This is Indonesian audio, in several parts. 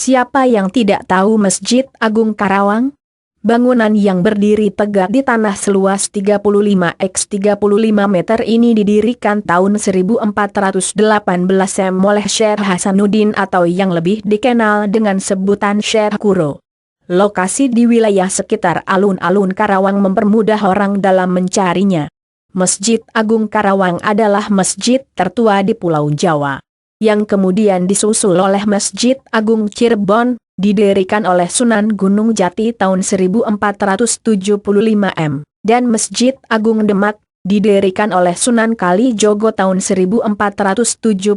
Siapa yang tidak tahu Masjid Agung Karawang? Bangunan yang berdiri tegak di tanah seluas 35x35 meter ini didirikan tahun 1418 oleh Syekh Hasanuddin atau yang lebih dikenal dengan sebutan Syekh Kuro. Lokasi di wilayah sekitar alun-alun Karawang mempermudah orang dalam mencarinya. Masjid Agung Karawang adalah masjid tertua di Pulau Jawa, yang kemudian disusul oleh Masjid Agung Cirebon, didirikan oleh Sunan Gunung Jati tahun 1475 m, dan Masjid Agung Demak, didirikan oleh Sunan Kalijogo tahun 1477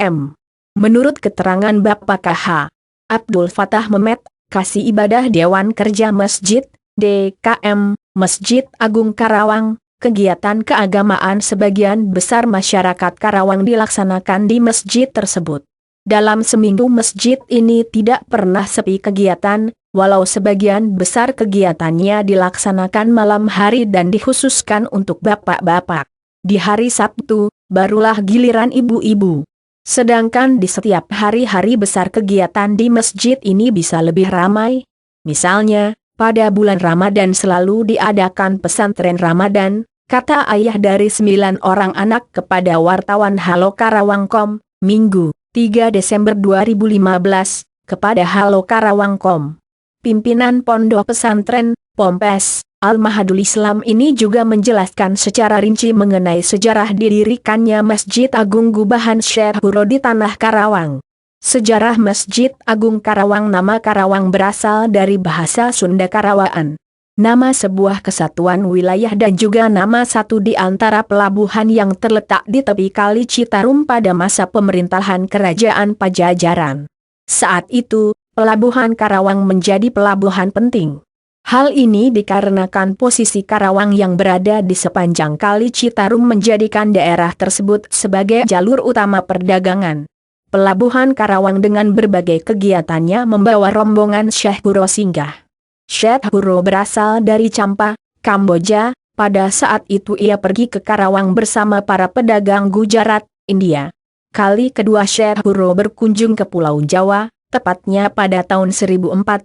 m. Menurut keterangan Bapak KH Abdul Fatah Mehmet, Kasih Ibadah Dewan Kerja Masjid, DKM, Masjid Agung Karawang, kegiatan keagamaan sebagian besar masyarakat Karawang dilaksanakan di masjid tersebut. Dalam seminggu masjid ini tidak pernah sepi kegiatan, walau sebagian besar kegiatannya dilaksanakan malam hari dan dikhususkan untuk bapak-bapak. Di hari Sabtu, barulah giliran ibu-ibu. Sedangkan di setiap hari-hari besar kegiatan di masjid ini bisa lebih ramai. Misalnya, pada bulan Ramadan selalu diadakan pesantren Ramadan, kata ayah dari 9 orang anak kepada wartawan Halo Karawang.com, Minggu 3 Desember 2015, kepada Halo Karawang.com. Pimpinan Pondok Pesantren, Pompes, Al-Mahadul Islam ini juga menjelaskan secara rinci mengenai sejarah didirikannya Masjid Agung Gubahan Syekh Kuro di Tanah Karawang. Sejarah Masjid Agung Karawang. Nama Karawang berasal dari bahasa Sunda Karawaan, nama sebuah kesatuan wilayah dan juga nama satu di antara pelabuhan yang terletak di tepi Kali Citarum pada masa pemerintahan Kerajaan Pajajaran. Saat itu, pelabuhan Karawang menjadi pelabuhan penting. Hal ini dikarenakan posisi Karawang yang berada di sepanjang Kali Citarum menjadikan daerah tersebut sebagai jalur utama perdagangan. Pelabuhan Karawang dengan berbagai kegiatannya membawa rombongan Syekh Kuro singgah. Syekh Kuro berasal dari Champa, Kamboja. Pada saat itu ia pergi ke Karawang bersama para pedagang Gujarat, India. Kali kedua Syekh Kuro berkunjung ke Pulau Jawa, tepatnya pada tahun 1418,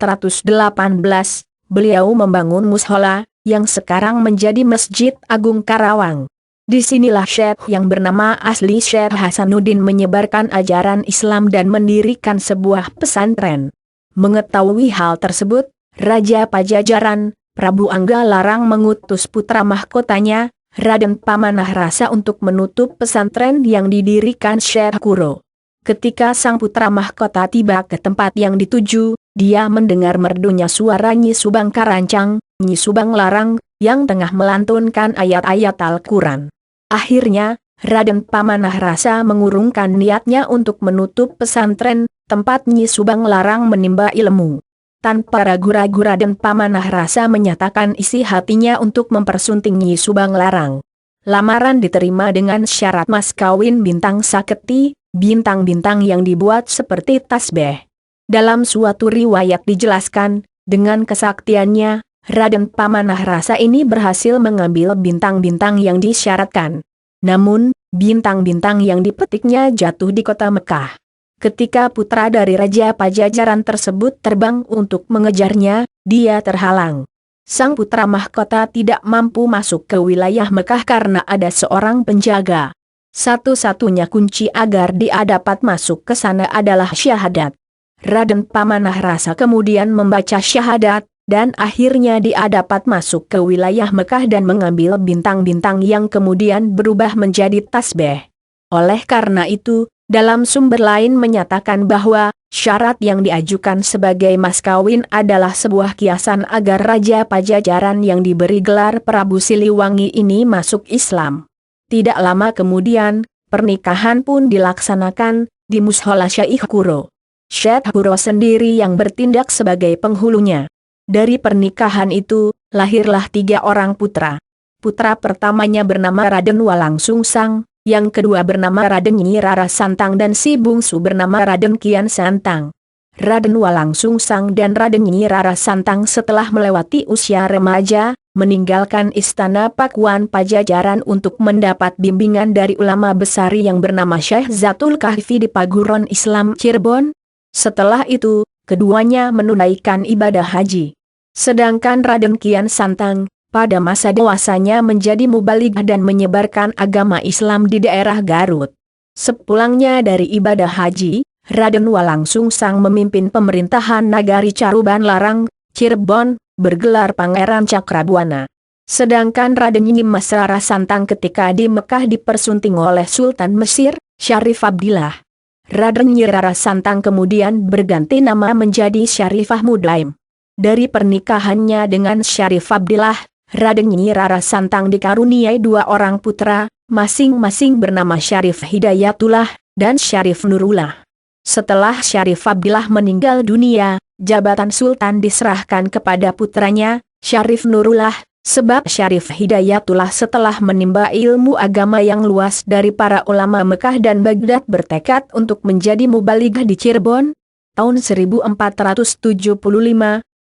beliau membangun mushola, yang sekarang menjadi Masjid Agung Karawang. Disinilah Syekh yang bernama asli Syekh Hasanuddin menyebarkan ajaran Islam dan mendirikan sebuah pesantren. Mengetahui hal tersebut, Raja Pajajaran, Prabu Angga Larang mengutus putra mahkotanya, Raden Pamanah Rasa untuk menutup pesantren yang didirikan Syekh Kuro. Ketika sang putra mahkota tiba ke tempat yang dituju, dia mendengar merdunya suara Nyi Subang Karancang, Nyi Subang Larang, yang tengah melantunkan ayat-ayat Al-Quran. Akhirnya, Raden Pamanah Rasa mengurungkan niatnya untuk menutup pesantren, tempat Nyi Subang Larang menimba ilmu. Tanpa ragu-ragu Raden Pamanah Rasa menyatakan isi hatinya untuk mempersunting Nyi Subang Larang. Lamaran diterima dengan syarat mas kawin bintang saketi, bintang-bintang yang dibuat seperti tasbih. Dalam suatu riwayat dijelaskan, dengan kesaktiannya, Raden Pamanah Rasa ini berhasil mengambil bintang-bintang yang disyaratkan. Namun, bintang-bintang yang dipetiknya jatuh di kota Mekah. Ketika putra dari Raja Pajajaran tersebut terbang untuk mengejarnya, dia terhalang. Sang putra mahkota tidak mampu masuk ke wilayah Mekah karena ada seorang penjaga. Satu-satunya kunci agar dia dapat masuk ke sana adalah syahadat. Raden Pamanah Rasa kemudian membaca syahadat, dan akhirnya dia dapat masuk ke wilayah Mekah dan mengambil bintang-bintang yang kemudian berubah menjadi tasbih. Oleh karena itu, dalam sumber lain menyatakan bahwa syarat yang diajukan sebagai mas kawin adalah sebuah kiasan agar Raja Pajajaran yang diberi gelar Prabu Siliwangi ini masuk Islam. Tidak lama kemudian, pernikahan pun dilaksanakan di mushola Syekh Kuro. Syekh Kuro sendiri yang bertindak sebagai penghulunya. Dari pernikahan itu, lahirlah 3 orang putra. Putra pertamanya bernama Raden Walang Sungsang, yang kedua bernama Raden Nyi Rara Santang dan si bungsu bernama Raden Kian Santang. Raden Walang Sungsang dan Raden Nyi Rara Santang setelah melewati usia remaja, meninggalkan istana Pakuan Pajajaran untuk mendapat bimbingan dari ulama besar yang bernama Syekh Zatul Kahfi di Paguron Islam Cirebon. Setelah itu, keduanya menunaikan ibadah haji. Sedangkan Raden Kian Santang, pada masa dewasanya menjadi mubaligh dan menyebarkan agama Islam di daerah Garut. Sepulangnya dari ibadah haji, Raden Walang Sungsang memimpin pemerintahan Nagari Caruban Larang, Cirebon, bergelar Pangeran Cakrabuana. Sedangkan Raden Nyimas Rara Santang ketika di Mekah dipersunting oleh Sultan Mesir, Syarif Abdillah. Raden Nyi Rara Santang kemudian berganti nama menjadi Syarifah Mudlaim. Dari pernikahannya dengan Syarif Abdillah, Raden Nyi Rara Santang dikaruniai dua orang putra, masing-masing bernama Syarif Hidayatullah dan Syarif Nurullah. Setelah Syarif Abdillah meninggal dunia, jabatan Sultan diserahkan kepada putranya, Syarif Nurullah, sebab Syarif Hidayatullah setelah menimba ilmu agama yang luas dari para ulama Mekah dan Baghdad bertekad untuk menjadi mubaligh di Cirebon. Tahun 1475,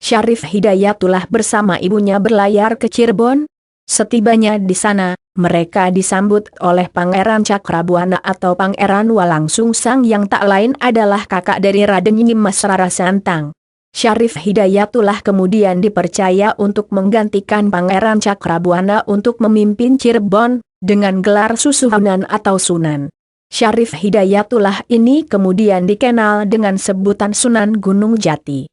Syarif Hidayatullah bersama ibunya berlayar ke Cirebon. Setibanya di sana, mereka disambut oleh Pangeran Cakrabuana atau Pangeran Walang Sungsang yang tak lain adalah kakak dari Raden Nyimas Rara Santang. Syarif Hidayatullah kemudian dipercaya untuk menggantikan Pangeran Cakrabuana untuk memimpin Cirebon, dengan gelar Susuhunan atau Sunan. Syarif Hidayatullah ini kemudian dikenal dengan sebutan Sunan Gunung Jati.